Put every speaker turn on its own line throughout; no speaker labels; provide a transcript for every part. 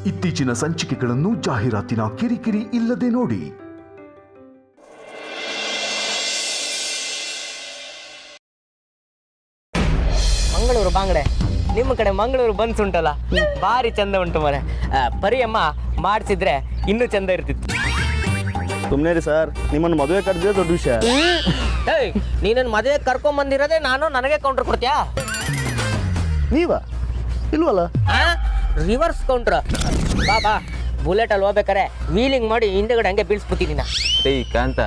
ಇತ್ತೀಚಿನ ಸಂಚಿಕೆಗಳನ್ನು ಜಾಹೀರಾತಿನ ಕಿರಿಕಿರಿ ಇಲ್ಲದೆ ನೋಡಿ.
ಮಂಗಳೂರು ಬಾಂಗಡೆ, ನಿಮ್ಮ ಕಡೆ ಮಂಗಳೂರು ಬನ್ಸ್ ಉಂಟಲ್ಲ, ಭಾರಿ ಚಂದ ಉಂಟು ಮರೆ. ಪರಿಯಮ್ಮ ಮಾಡಿಸಿದ್ರೆ ಇನ್ನೂ ಚಂದ ಇರ್ತಿತ್ತು.
ಸುಮ್ಮನೆ ರೀ ಸರ್, ನಿಮ್ಮನ್ನು ಮದುವೆ ಕರೆದಿದೆ ದೊಡ್ಡ ವಿಷಯ.
ನೀನನ್ನು ಮದುವೆ ಕರ್ಕೊಂಡ್ ಬಂದಿರೋದೇ ನಾನು, ನನಗೆ ಕೌಂಟರ್ ಕೊಡ್ತೀಯಾ?
ನೀವ ಇಲ್ವಲ್ಲ?
Reverse counter. ಬಾ ಬಾ, ಬುಲೆಟ್ ಅಲ್ಲಿ ಹೋಗ್ಬೇಕಾರೆ ವೀಲಿಂಗ್ ಮಾಡಿ ಹಿಂದೆಗಡೆ ಹಂಗೆ ಬೀಳ್ಸ್ಬಿಟ್ಟಿದ್ದೀನ.
ಕಾಂತ,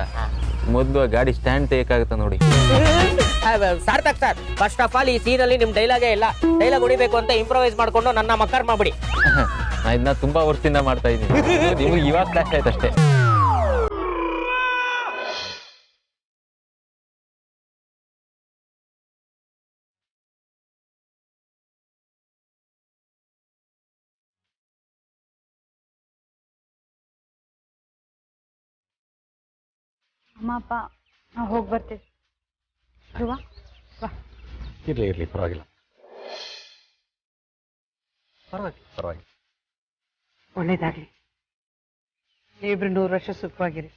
ಮೊದಲು ಗಾಡಿ ಸ್ಟ್ಯಾಂಡ್ ತೆಗಿಯಕ್ಕಾಗತ್ತ ನೋಡಿ.
Sarthak sir, first of all ಈ ಸೀನಲ್ಲಿ ನಿಮ್ ಡೈಲಾಗೇ ಇಲ್ಲ. ಡೈಲಾಗ್ ಹೊಡಿಬೇಕು ಅಂತ ಇಂಪ್ರವೈಸ್ ಮಾಡ್ಕೊಂಡು ನನ್ನ ಮಕ್ಕರ್ ಮಾಡ್ಬಿಡಿ.
ನಾ ಇದನ್ನ ತುಂಬಾ ವರ್ಷದಿಂದ ಮಾಡ್ತಾ ಇದ್ದೀನಿ, ನಿಮ್ಗೆ ಇವಾಗ ಕ್ಲಾಸ್ ಆಯ್ತು ಅಷ್ಟೇ.
ಅಮ್ಮ ಅಪ್ಪ ನಾವು ಹೋಗಿ ಬರ್ತೀವಿ. ಧ್ರುವ ಬಾ.
ಇರಲಿ ಪರವಾಗಿಲ್ಲ.
ಒಳ್ಳೇದಾಗಲಿ. ನೀವಿಬ್ರು 100 ವರ್ಷ ಸುಖವಾಗಿರಿ.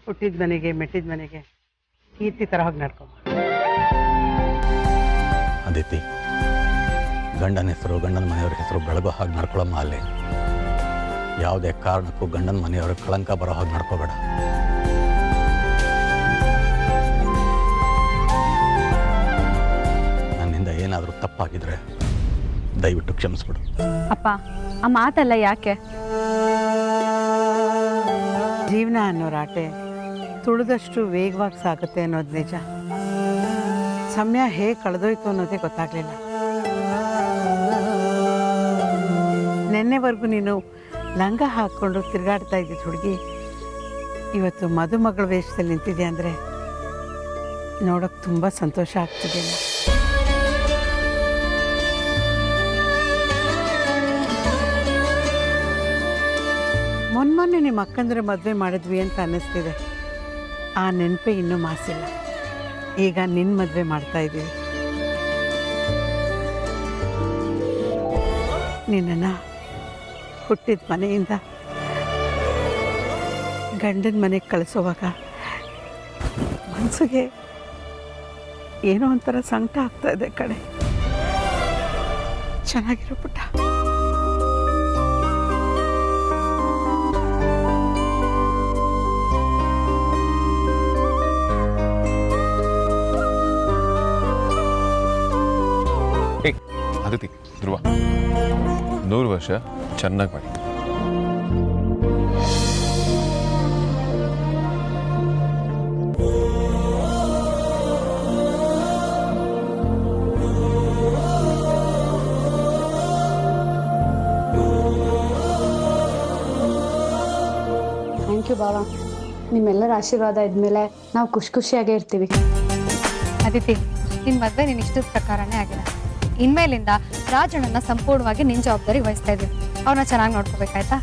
ಹುಟ್ಟಿದ ಮನೆಗೆ ಮೆಟ್ಟಿದ ಮನೆಗೆ ಕೀರ್ತಿ ತರ ಹೋಗಿ ನಡ್ಕೊ.
ಅದಿತಿ, ಗಂಡನ ಹೆಸರು ಗಂಡನ ಮನೆಯವ್ರ ಹೆಸರು ಬೆಳಗೋ ಹಾಗೆ ನಡ್ಕೊಳ್ಳಮ್ಮ. ಅಲ್ಲಿ ಯಾವುದೇ ಕಾರಣಕ್ಕೂ ಗಂಡನ ಮನೆಯವ್ರ ಕಳಂಕ ಬರೋ ಹಾಗೆ ನಡ್ಕೋಬೇಡ. ನನ್ನಿಂದ ಏನಾದರೂ ತಪ್ಪಾಗಿದ್ರೆ ದಯವಿಟ್ಟು ಕ್ಷಮಿಸ್ಬಿಡು.
ಅಪ್ಪ, ಆ ಮಾತಲ್ಲ ಯಾಕೆ?
ಜೀವನ ಅನ್ನೋ ರಾಟೆ ತುಳಿದಷ್ಟು ವೇಗವಾಗಿ ಸಾಗುತ್ತೆ ಅನ್ನೋದು ನಿಜ. ಸಮಯ ಹೇಗೆ ಕಳೆದೋಯ್ತು ಅನ್ನೋದೇ ಗೊತ್ತಾಗ್ಲಿಲ್ಲ. ನೆನ್ನೆವರೆಗೂ ನೀನು ಲಂಗ ಹಾಕ್ಕೊಂಡು ತಿರುಗಾಡ್ತಾ ಇದ್ದಿದ್ದು ಹುಡುಗಿ ಇವತ್ತು ಮದುಮಗಳ ವೇಷದಲ್ಲಿ ನಿಂತಿದೆ ಅಂದರೆ ನೋಡೋಕೆ ತುಂಬ ಸಂತೋಷ ಆಗ್ತಿದೆಯಲ್ಲ. ಮೊನ್ನೆ ನಿಮ್ಮ ಅಕ್ಕಂದ್ರೆ ಮದುವೆ ಮಾಡಿದ್ವಿ ಅಂತ ಅನ್ನಿಸ್ತಿದೆ. ಆ ನೆನಪೇ ಇನ್ನೂ ಮಾಸಿಲ್ಲ. ಈಗ ನಿನ್ನ ಮದುವೆ ಮಾಡ್ತಾ ಇದ್ದೀವಿ. ನಿನ್ನನ್ನು ಹುಟ್ಟಿದ ಮನೆಯಿಂದ ಗಂಡನ ಮನೆಗೆ ಕಳಿಸೋವಾಗ ಮನಸ್ಸಿಗೆ ಏನೋ ಒಂಥರ ಸಂಕಟ ಆಗ್ತಾ ಇದೆ ಕಡೆ. ಚೆನ್ನಾಗಿರೋ ಪುಟ್ಟ.
ಅದಿತಿ, ಧ್ರುವ 100 ವರ್ಷ ಚೆನ್ನಾಗಿ ಮಾಡಿ.
ಥ್ಯಾಂಕ್ ಯು ಬಾವ. ನಿಮ್ಮೆಲ್ಲರ ಆಶೀರ್ವಾದ ಇದ್ಮೇಲೆ ನಾವು ಖುಷಿಯಾಗೇ ಇರ್ತೀವಿ.
ಅದಿತಿ, ನಿನ್ನ ಮದುವೆ ನಿನ್ನ ಇಷ್ಟದ ಪ್ರಕಾರನೇ ಆಗಿದೆ. ಇನ್ಮೇಲಿಂದ ರಾಜಣ್ಣನ ಸಂಪೂರ್ಣವಾಗಿ ನಿನ್ನ ಜವಾಬ್ದಾರಿ ವಹಿಸ್ತಾ ಇದ್ದೀವಿ. ಅವ್ರನ್ನ ಚೆನ್ನಾಗಿ ನೋಡ್ಕೋಬೇಕಾಯ್ತಾ?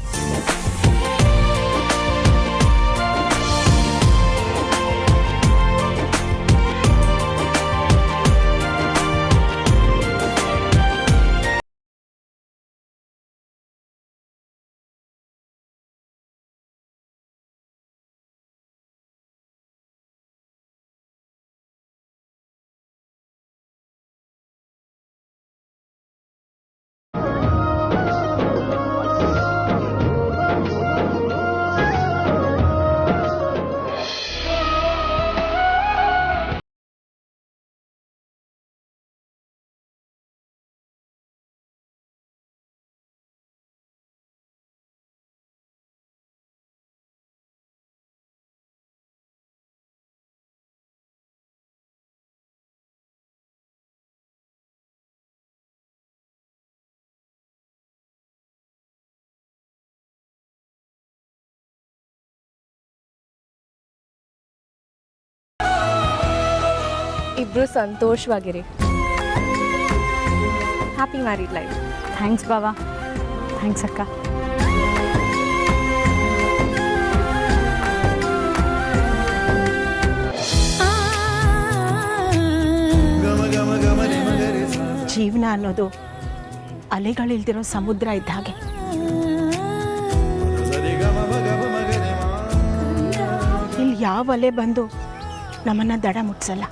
ಇಬ್ರು ಸಂತೋಷವಾಗಿರಿ. Happy married life.
ಥ್ಯಾಂಕ್ಸ್ ಬಾವ. ಥ್ಯಾಂಕ್ಸ್ ಅಕ್ಕ.
ಜೀವನ ಅನ್ನೋದು ಅಲೆಗಳಿಲ್ದಿರೋ ಸಮುದ್ರ ಇದ್ದ ಹಾಗೆ. ಯಾವ ಅಲೆ ಬಂದು ನಮ್ಮನ್ನು ದಡ ಮುಟ್ಸಲ್ಲ.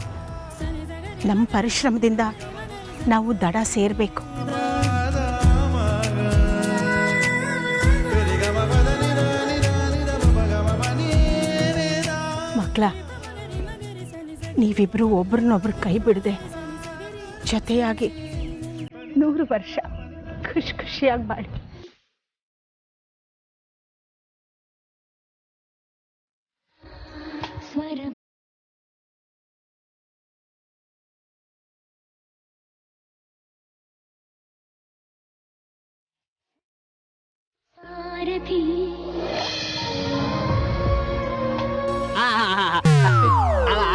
ನಮ್ಮ ಪರಿಶ್ರಮದಿಂದ ನಾವು ದಡ ಸೇರಬೇಕು. ಮಕ್ಕಳ, ನೀವಿಬ್ರು ಒಬ್ರನ್ನೊಬ್ರು ಕೈ ಬಿಡದೆ ಜೊತೆಯಾಗಿ 100 ವರ್ಷ ಖುಷಿಯಾಗಿ ಬಾಳಿ.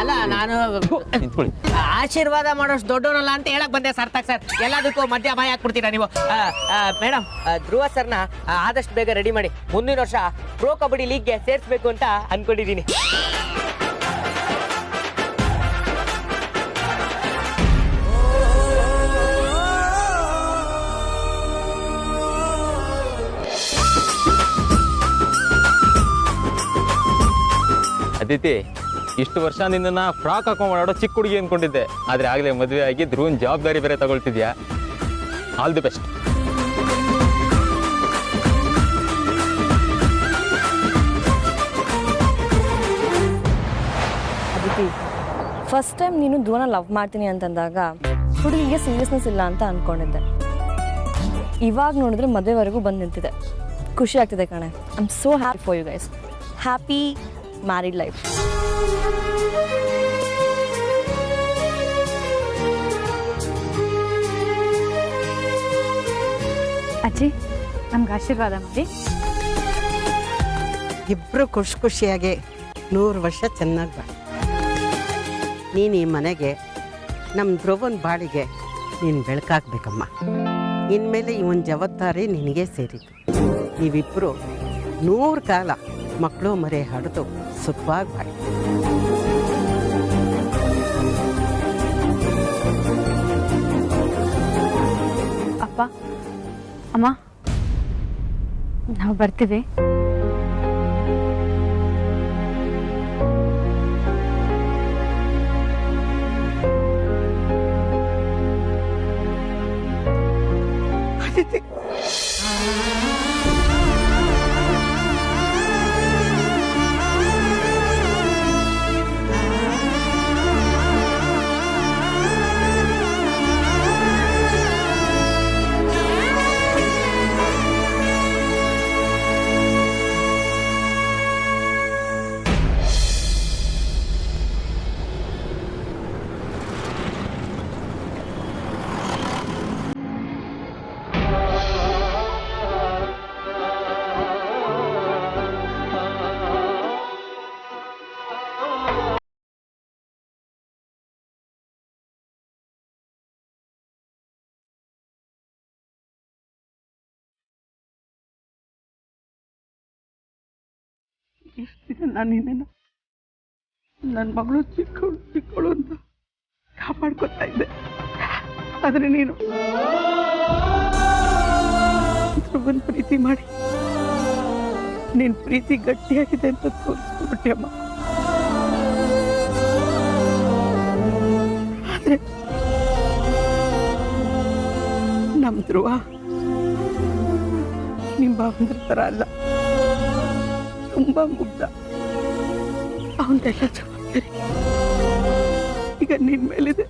ಅಲ್ಲ, ನಾನು ಆಶೀರ್ವಾದ ಮಾಡೋಷ್ಟು ದೊಡ್ಡವನಲ್ಲ ಅಂತ ಹೇಳಕ್ ಬಂದೆ ಸಾರ್ಥಕ್ ಸರ್. ಎಲ್ಲದಕ್ಕೂ ಮಧ್ಯ ಬಾಯಿ ಹಾಕ್ಬಿಡ್ತೀರಾ ನೀವು. ಮೇಡಮ್, ಧ್ರುವ ಸರ್ನ ಆದಷ್ಟು ಬೇಗ ರೆಡಿ ಮಾಡಿ. ಮುಂದಿನ ವರ್ಷ ಪ್ರೋ ಕಬಡ್ಡಿ ಲೀಗ್ಗೆ ಸೇರಿಸ್ಬೇಕು ಅಂತ ಅನ್ಕೊಂಡಿದ್ದೀನಿ.
ಅದಿತಿ, ಇಷ್ಟು ವರ್ಷ ನಿನ್ನ ಫ್ರಾಕ್ ಹಾಕೊಂಡ್ ಮಾಡೋ ಚಿಕ್ಕ ಹುಡುಗಿ ಅನ್ಕೊಂಡಿದ್ದೆ. ಆದ್ರೆ ಆಗ್ಲೇ ಮದುವೆ ಆಗಿ ಧ್ರುವನ್ ಜವಾಬ್ದಾರಿ ಬೇರೆ ತಗೊಳ್ತಿದ್ಯಾ. All the best.
Aditi, first time ನೀನು ಧ್ರುವನ ಲವ್ ಮಾಡ್ತೀನಿ ಅಂತಂದಾಗ ಹುಡುಗಿಗೆ ಸೀರಿಯಸ್ನೆಸ್ ಇಲ್ಲ ಅಂತ ಅನ್ಕೊಂಡಿದ್ದೆ. ಇವಾಗ ನೋಡಿದ್ರೆ ಮದುವೆವರೆಗೂ ಬಂದು ನಿಂತಿದೆ. ಖುಷಿ ಆಗ್ತಿದೆ ಕಣೆ. I am so happy for you guys. Happy married life.
ಅಜ್ಜಿ, ನಮ್ಗೆ ಆಶೀರ್ವಾದ ಮಾಡಿ.
ಇಬ್ಬರು ಖುಷಿಯಾಗಿ 100 ವರ್ಷ ಚೆನ್ನಾಗಿ ಬಾಳಿ. ನೀನು ಈ ಮನೆಗೆ, ನಮ್ಮ ಧ್ರುವನ್ ಬಾಳಿಗೆ ನೀನು ಬೆಳಕಾಗಬೇಕಮ್ಮ. ಇನ್ಮೇಲೆ ಇವನ್ ಜವಾಬ್ದಾರಿ ನಿನಗೆ ಸೇರಿತು. ನೀವಿಬ್ಬರು 100 ಕಾಲ ಮಕ್ಕಳು ಮರೆ ಹಡಿದು ಸುಖವಾಗಿ ಬಾಳಿ.
ಅಪ್ಪ, ಅಮ್ಮ, ನಾವು ಬರ್ತೀವಿ.
ಇಷ್ಟು ದಿನ ನಾನು ನಿನ್ನನ್ನು ನನ್ನ ಮಗಳು ಚಿಕ್ಕವಳು ಅಂತ ಕಾಪಾಡ್ಕೊತಾ ಇದ್ದೆ. ಆದರೆ ನೀನು ಧ್ರುವನ್ ಪ್ರೀತಿ ಮಾಡಿ ನಿನ್ನ ಪ್ರೀತಿ ಗಟ್ಟಿಯಾಗಿದೆ ಅಂತ ತೋರಿಸ್ಬಿಟ್ಟೆ ಅಮ್ಮ. ಆದರೆ ನಮ್ಮ ಧ್ರುವ ನಿಮ್ಮ ಭಾವಂದ್ರ ಥರ ಅಲ್ಲ. ತುಂಬಾ ಮುಗ್ಧ. ಅವನ್ನೆಲ್ಲ ಜವಾಬ್ದಾರಿ ಈಗ ನಿನ್ ಮೇಲಿದೆ.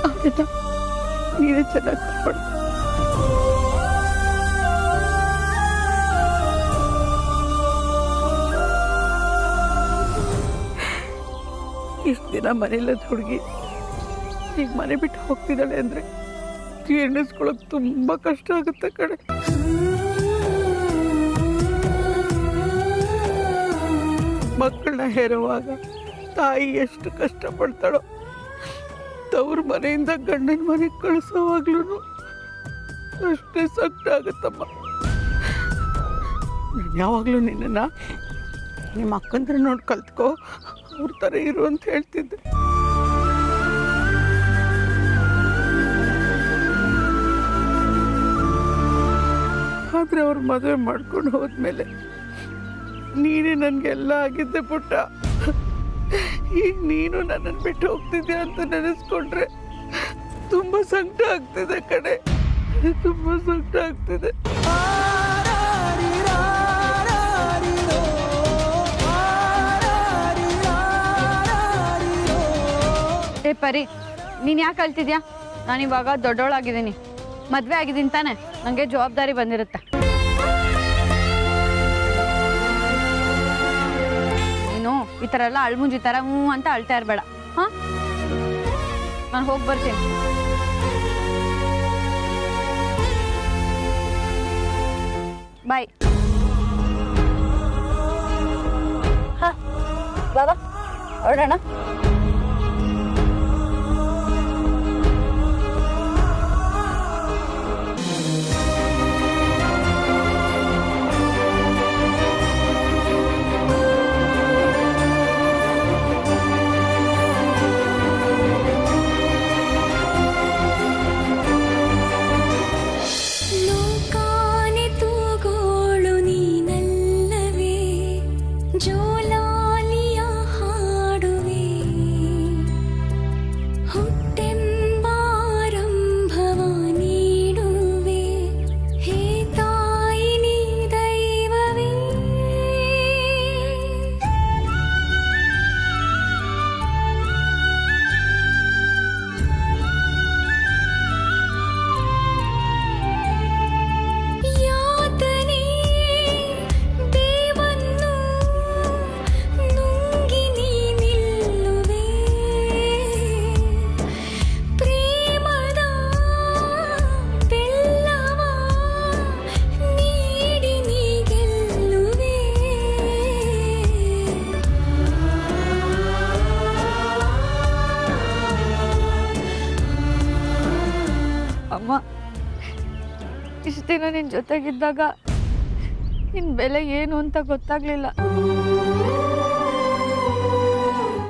ಅವರೆಲ್ಲ ನೀನೇ ಚೆನ್ನಾಗಿ ಕಾಪಾಡು. ಇಷ್ಟು ದಿನ ಮನೆಯಲ್ಲ ಹುಡುಗಿ ಈಗ ಮನೆ ಬಿಟ್ಟು ಹೋಗ್ತಿದ್ದಾಳೆ ಅಂದ್ರೆ ಜೀರ್ಣಿಸ್ಕೊಳಕ್ ತುಂಬಾ ಕಷ್ಟ ಆಗುತ್ತೆ ಕಡೆ. ಮಕ್ಕಳನ್ನ ಹೇರುವಾಗ ತಾಯಿ ಎಷ್ಟು ಕಷ್ಟಪಡ್ತಾಳೋ, ತವ್ರ ಮನೆಯಿಂದ ಗಂಡನ ಮನೆಗೆ ಕಳಿಸೋವಾಗ್ಲೂ ಅಷ್ಟೇ ಸಕ್ಟ ಆಗುತ್ತಮ್ಮ. ನಾನು ಯಾವಾಗಲೂ ನಿನ್ನ ನಿಮ್ಮ ಅಕ್ಕಂದ್ರೆ ನೋಡಿ ಕಲ್ತ್ಕೋ, ಅವ್ರ ಥರ ಇರು ಅಂತ ಹೇಳ್ತಿದ್ದೆ. ಆದ್ರೆ
ಆದರೆ ಅವ್ರು ಮದುವೆ ಮಾಡ್ಕೊಂಡು ಹೋದ್ಮೇಲೆ ನೀನೇ ನನಗೆಲ್ಲ ಆಗಿದ್ದೆ ಪುಟ್ಟ. ಈಗ ನೀನು ನನ್ನನ್ನು ಬಿಟ್ಟು ಹೋಗ್ತಿದ್ಯಾ ಅಂತ ನೆನೆಸ್ಕೊಂಡ್ರೆ ತುಂಬ ಸಂಕಟ ಆಗ್ತಿದೆ ಕಣೆ, ತುಂಬ ಸಂಕಟ ಆಗ್ತಿದೆ.
ಏ ಪರಿ, ನೀನು ಯಾಕೆ ಅಳ್ತಿದ್ಯಾ? ನಾನಿವಾಗ ದೊಡ್ಡವಳಾಗಿದ್ದೀನಿ, ಮದುವೆ ಆಗಿದ್ದೀನಿ ತಾನೆ, ನನಗೆ ಜವಾಬ್ದಾರಿ ಬಂದಿರುತ್ತೆ. ನೀನು ಈ ಥರ ಎಲ್ಲ ಅಳ್ಮುಂಜಿ ಥರ ಹ್ಞೂ ಅಂತ ಅಳ್ತಾ ಇರಬೇಡ. ಹಾಂ, ನಾನು ಹೋಗಿ ಬರ್ತೀನಿ. ಬಾಯ್.
ಹಾಂ ಬಾಬಾ ಹೊರಡೋಣ.
ಅಮ್ಮ, ಇಷ್ಟು ದಿನ ನಿನ್ನ ಜೊತೆಗಿದ್ದಾಗ ನಿನ್ನ ಬೆಲೆ ಏನು ಅಂತ ಗೊತ್ತಾಗ್ಲಿಲ್ಲ.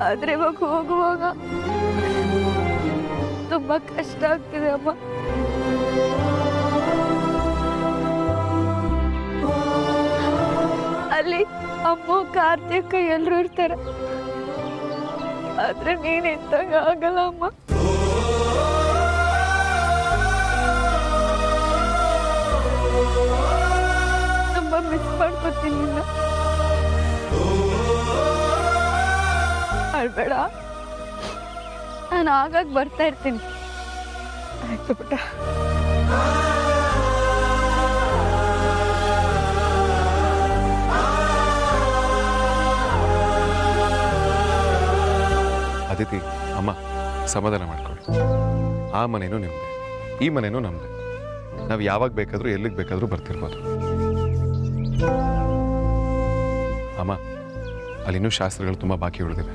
ಆದ್ರೆ ಇವಾಗ ಹೋಗುವಾಗ ತುಂಬಾ ಕಷ್ಟ ಆಗ್ತಿದೆ ಅಮ್ಮ. ಅಲ್ಲಿ ಅಮ್ಮ, ಕಾರ್ತಿಕ ಎಲ್ಲರೂ ಇರ್ತಾರೆ, ಆದ್ರೆ ನೀನ್ ಇದ್ದಾಗ ಆಗಲ್ಲ ಅಮ್ಮ. ತುಂಬಾ ಮಿಸ್ ಮಾಡ್ಕೊತೀನಿ ನಿನ್ನ. ಅಳ್ಬೇಡ, ನಾನು ಆಗಾಗ ಬರ್ತಾ ಇರ್ತೀನಿ. ಆಯ್ತು ಪುಟ್ಟ.
ಅದಿತಿ, ಅಮ್ಮ ಸಮಾಧಾನ ಮಾಡ್ಕೊಳ್ಳಿ. ಆ ಮನೇನೂ ನಿಮ್ಮದೇ, ಈ ಮನೇನೂ ನಮ್ಮದೇ. ನಾವು ಯಾವಾಗ ಬೇಕಾದರೂ ಎಲ್ಲಿಗೆ ಬೇಕಾದರೂ ಬರ್ತಿರ್ಬೋದು. ಅಮ್ಮ, ಅಲ್ಲಿನ್ನೂ ಶಾಸ್ತ್ರಗಳು ತುಂಬ ಬಾಕಿ ಉಳಿದಿವೆ.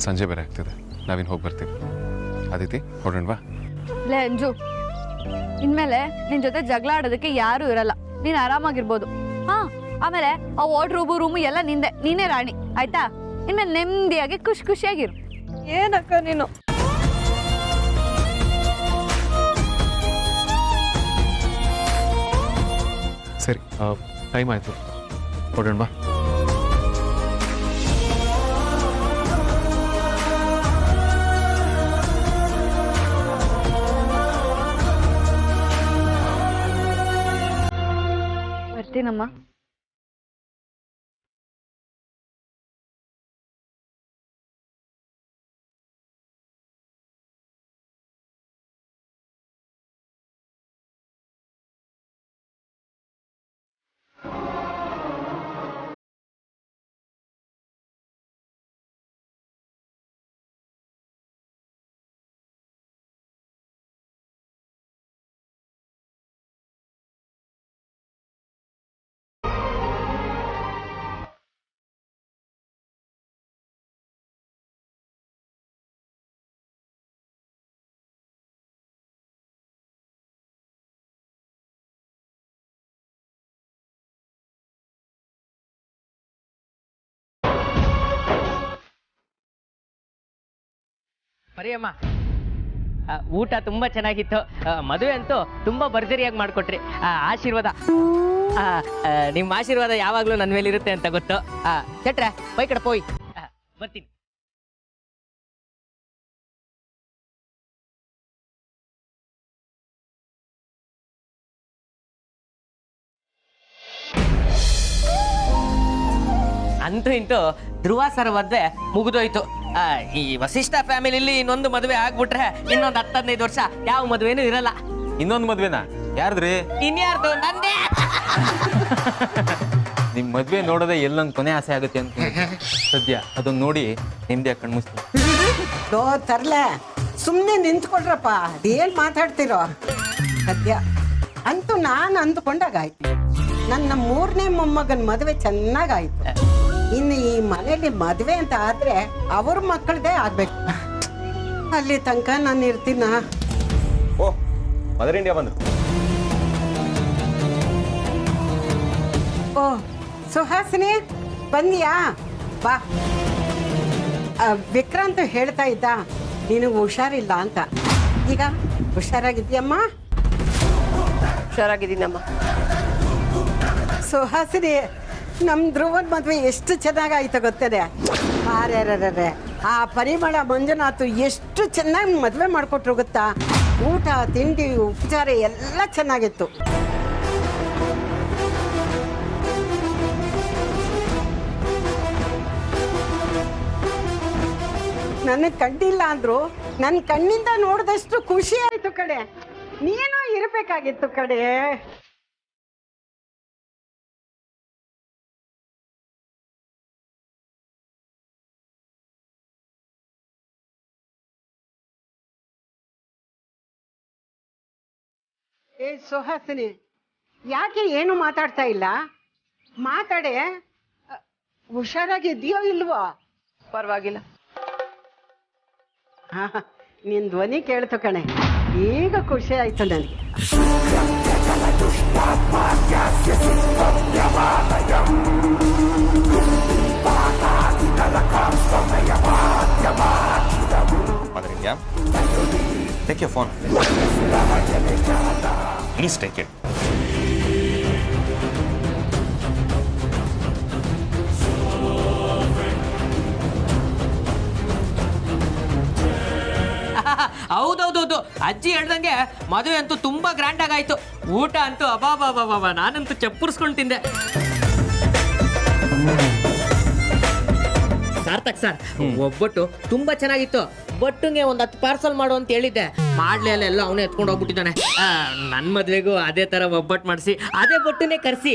ಸಂಜೆ ಬೇರೆ ಆಗ್ತಿದೆ, ನಾವಿನ್ನು ಹೋಗಿ ಬರ್ತೀವಿ. ಅದಿತಿ, ಹೊರಡೋಣವಾ?
ಲೇ ಅಂಜು, ಇನ್ಮೇಲೆ ನಿನ್ ಜೊತೆ ಜಗಳ ಆಡೋದಕ್ಕೆ ಯಾರು ಇರಲ್ಲ. ನೀನ್ ಆರಾಮಾಗಿರ್ಬೋದು. ಹಾ, ಆಮೇಲೆ ಆ ವಾರ್ಡ್ ರೂಮು ಎಲ್ಲ ನಿಂದೆ, ನೀನೇ ರಾಣಿ. ಆಯ್ತಾ? ಇನ್ಮೇಲೆ ನೆಮ್ಮದಿಯಾಗಿ ಖುಷಿಯಾಗಿರು.
ಏನಕ್ಕ ನೀನು?
ಸರಿ, ಟೈಮ್ ಆಯಿತು, ಹೊರಡೋಣವಾ?
ಬರ್ತೀನಮ್ಮ.
ಪರಿಯಮ್ಮ, ಊಟ ತುಂಬಾ ಚೆನ್ನಾಗಿತ್ತು. ಮದುವೆ ಅಂತೂ ತುಂಬಾ ಭರ್ಜರಿಯಾಗಿ ಮಾಡ್ಕೊಟ್ರಿ. ಆಶೀರ್ವಾದ, ನಿಮ್ಮ ಆಶೀರ್ವಾದ ಯಾವಾಗ್ಲೂ ನನ್ನ ಮೇಲೆ ಇರುತ್ತೆ ಅಂತ ಗೊತ್ತು. ಚಟ್ರೆ ಬೈ ಕಡೆ ಪೋಯ್ ಬರ್ತೀನಿ. ಅಂತೂ ಇಂತೂ ಧ್ರುವ ಸರ್ ಮದ್ವೆ ಮುಗಿದೋಯ್ತು. ಈ ವಸಿಷ್ಠ ಫ್ಯಾಮಿಲಿಲಿ ಇನ್ನೊಂದು ಮದುವೆ ಆಗ್ಬಿಟ್ರೆ ಇನ್ನೊಂದು 10-15 ವರ್ಷ ಯಾವ ಮದುವೆನೂ ಇರಲ್ಲ.
ಇನ್ನೊಂದು ಮದ್ವೆನಾ? ಯಾರ್ದ್ರಿ?
ಇನ್ಯಾರ್ದು? ನಂದೇ.
ನಿಮ್ ಮದ್ವೆ ನೋಡೋದೇ ಎಲ್ಲೊಂದು ಕೊನೆ ಆಸೆ ಆಗುತ್ತೆ ಅಂತ ಸದ್ಯ ಅದನ್ನ ನೋಡಿ ನಿಮ್ದೇ ಕಣ್ಮುಸ್ತೀನಿ.
ತರ್ಲೆ ಸುಮ್ಮನೆ ನಿಂತ್ಕೊಳ್ರಪ್ಪ, ಅದೇನ್ ಮಾತಾಡ್ತಿರೋ. ಸದ್ಯ ಅಂತೂ ನಾನು ಅಂದ್ಕೊಂಡಾಗಾಯ್ತು, ನನ್ನ 3ನೇ ಮೊಮ್ಮಗನ ಮದುವೆ ಚೆನ್ನಾಗಾಯ್ತು. ಇನ್ನು ಈ ಮನೇಲಿ ಮದುವೆ ಅಂತ ಆದ್ರೆ ಅವ್ರ ಮಕ್ಕಳದೇ ಆಗ್ಬೇಕು. ಅಲ್ಲಿ ತನಕ ನಾನು ಇರ್ತೀನ.
ಓ ಮದರ್ ಇಂಡಿಯಾ ಬಂದ್ರು.
ಓ ಸುಹಾಸಿನಿ ಬಂದಿಯಾ? ಬಾ. ವಿಕ್ರಾಂತ್ ಹೇಳ್ತಾ ಇದ್ದ ನಿನಗೆ ಹುಷಾರಿಲ್ಲ ಅಂತ. ಈಗ ಹುಷಾರಾಗಿದ್ಯಮ್ಮ?
ಹುಷಾರಾಗಿದ್ದೀನಮ್ಮ.
ಸುಹಾಸಿನಿ, ನಮ್ಮ ಧ್ರುವನ್ ಮದುವೆ ಎಷ್ಟು ಚೆನ್ನಾಗಾಯ್ತು ಗೊತ್ತದೆ. ಅರೆ ಆ ಪರಿಮಳ ಮಂಜುನಾಥ್ ಎಷ್ಟು ಚೆನ್ನಾಗಿ ಮದುವೆ ಮಾಡಿಕೊಟ್ರು ಗೊತ್ತಾ. ಊಟ ತಿಂಡಿ ಉಪಚಾರ ಎಲ್ಲ ಚೆನ್ನಾಗಿತ್ತು. ನನಗೆ ಕಂಡಿಲ್ಲ ಅಂದ್ರು ನನ್ನ ಕಣ್ಣಿಂದ ನೋಡಿದಷ್ಟು ಖುಷಿ ಆಯ್ತು ಕಡೆ. ನೀನು ಇರಬೇಕಾಗಿತ್ತು ಕಡೆ. ಏ ಸುಹಾಸಿನಿ, ಯಾಕೆ ಏನು ಮಾತಾಡ್ತಾ ಇಲ್ಲ? ಮಾತಾಡೆ. ಹುಷಾರಾಗಿದ್ಯೋ ಇಲ್ವೋ?
ಪರವಾಗಿಲ್ಲ.
ನಿನ್ ಧ್ವನಿ ಕೇಳ್ತು ಕಣೆ, ಈಗ ಖುಷಿ ಆಯ್ತು ನನಗೆ.
Take your phone. Please take it.
ಹೌದೌದೌದು, ಅಜ್ಜಿ ಹೇಳ್ದಂಗೆ ಮದುವೆ ಅಂತೂ ತುಂಬಾ ಗ್ರ್ಯಾಂಡ್ ಆಗಾಯ್ತು. ಊಟ ಅಂತೂ ಅಬಾಬಾಬಾಬಾ, ನಾನಂತೂ ಚಪ್ಪುರ್ಸ್ಕೊಂಡು ತಿಂದೆ. ಸಾರ್ಥಕ್ ಸರ್, ಒಬ್ಬಟ್ಟು ತುಂಬಾ ಚೆನ್ನಾಗಿತ್ತು. ಬಟ್ಟುಗೆ ಒಂದು 10 ಪಾರ್ಸಲ್ ಮಾಡು ಅಂತ ಹೇಳಿದ್ದೆ, ಮಾಡ್ಲೇ ಎಲ್ಲ ಅವನೇ ಎತ್ಕೊಂಡು ಹೋಗ್ಬಿಟ್ಟಿದ್ದಾನೆ. ನನ್ನ ಮದ್ವೆಗೂ ಅದೇ ತರ ಒಬ್ಬಟ್ಟು ಮಾಡಿಸಿ ಅದೇ ಬಟ್ಟುನೇ ಕರೆಸಿ.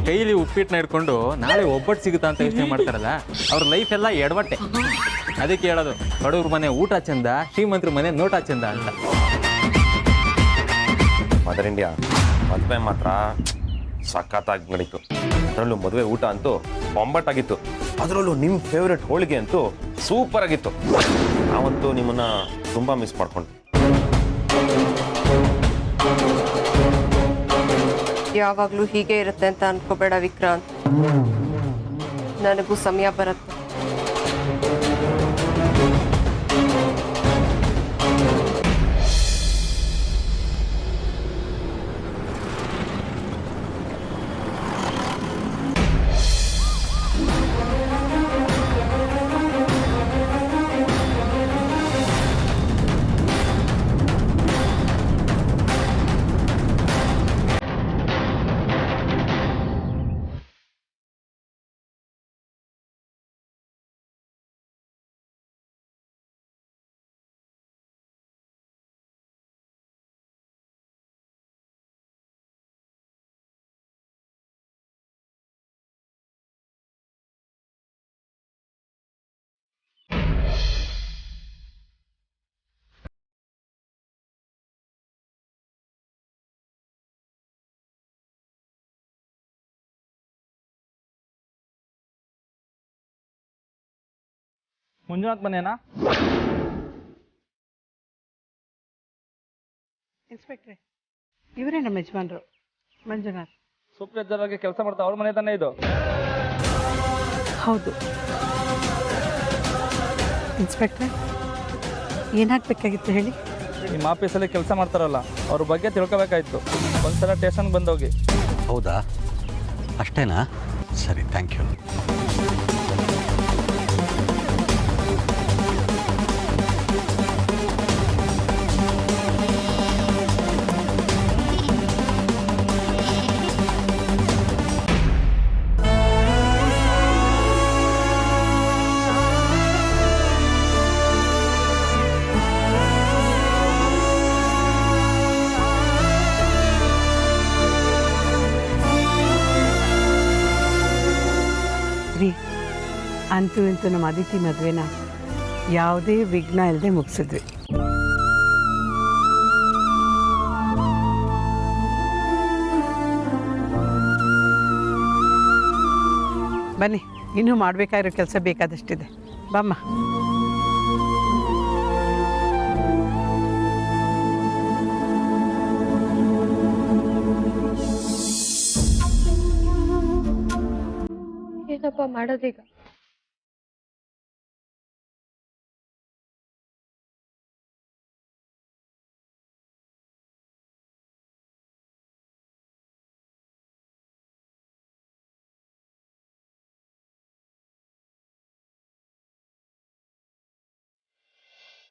ಕೈಲಿ ಉಪ್ಪಿಟ್ಟನ್ನ ಇಟ್ಕೊಂಡು ನಾಳೆ ಒಬ್ಬಟ್ಟು ಸಿಗುತ್ತಾ ಅಂತ ಯೋಚನೆ ಮಾಡ್ತಾರಲ್ಲ, ಅವ್ರ ಲೈಫ್ ಎಲ್ಲ ಎಡವಟ್ಟೆ. ಅದಕ್ಕೆ ಹೇಳೋದು, ಬಡವ್ರ ಮನೆ ಊಟ ಚಂದ, ಶ್ರೀಮಂತರ ಮನೆ ನೋಟ ಚಂದ ಅಂತ.
ಮದರ್ ಇಂಡಿಯಾ ಮದುವೆ ಮಾತ್ರ ಸಖತ್ತಾಗಿ ನಡೀತು. ಅದರಲ್ಲೂ ಮದುವೆ ಊಟ ಅಂತೂ ಬೊಂಬಟ್ಟಾಗಿತ್ತು. ಅದರಲ್ಲೂ ನಿಮ್ಮ ಫೇವ್ರೆಟ್ ಹೋಳಿಗೆ ಅಂತೂ ಸೂಪರ್ ಆಗಿತ್ತು. ನಾವಂತೂ ನಿಮ್ಮನ್ನ ತುಂಬಾ ಮಿಸ್ ಮಾಡ್ಕೊಂಡು.
ಯಾವಾಗಲೂ ಹೀಗೆ ಇರುತ್ತೆ ಅಂತ ಅನ್ಕೋಬೇಡ ವಿಕ್ರಾಂತ್, ನನಗೂ ಸಮಯ ಬರುತ್ತೆ.
ಮಂಜುನಾಥ್ ಮನೇನಾ?
ಇನ್ಸ್ಪೆಕ್ಟ್ರೆ, ಇವರೇ ನಮ್ಮ ಯಜಮಾನ್ರು, ಮಂಜುನಾಥ್.
ಸೂಪರ್ವೈಸರ್ ಆಗಿ ಕೆಲಸ ಮಾಡ್ತಾ ಅವ್ರ ಮನೆ ತಾನೇ ಇದು?
ಹೌದು. ಇನ್ಸ್ಪೆಕ್ಟ್ರೆ ಏನಾಗಬೇಕಾಗಿತ್ತು ಹೇಳಿ?
ನಿಮ್ಮ ಆಫೀಸಲ್ಲಿ ಕೆಲಸ ಮಾಡ್ತಾರಲ್ಲ ಅವ್ರ ಬಗ್ಗೆ ತಿಳ್ಕೊಬೇಕಾಯ್ತು. ಒಂದ್ಸಲ ಸ್ಟೇಷನ್ಗೆ ಬಂದೋಗಿ.
ಹೌದಾ, ಅಷ್ಟೇನಾ? ಸರಿ, ಥ್ಯಾಂಕ್ ಯು.
ಅಂತೂ ಇಂತೂ ನಮ್ಮ ಅದಿತಿ ಮದುವೆನ ಯಾವುದೇ ವಿಘ್ನ ಇಲ್ಲದೆ ಮುಗಿಸಿದ್ವಿ. ಬನ್ನಿ, ಇನ್ನೂ ಮಾಡಬೇಕಾಗಿರೋ ಕೆಲಸ ಬೇಕಾದಷ್ಟಿದೆ. ಬಮ್ಮ.
ಏನಪ್ಪ ಮಾಡೋದೀಗ?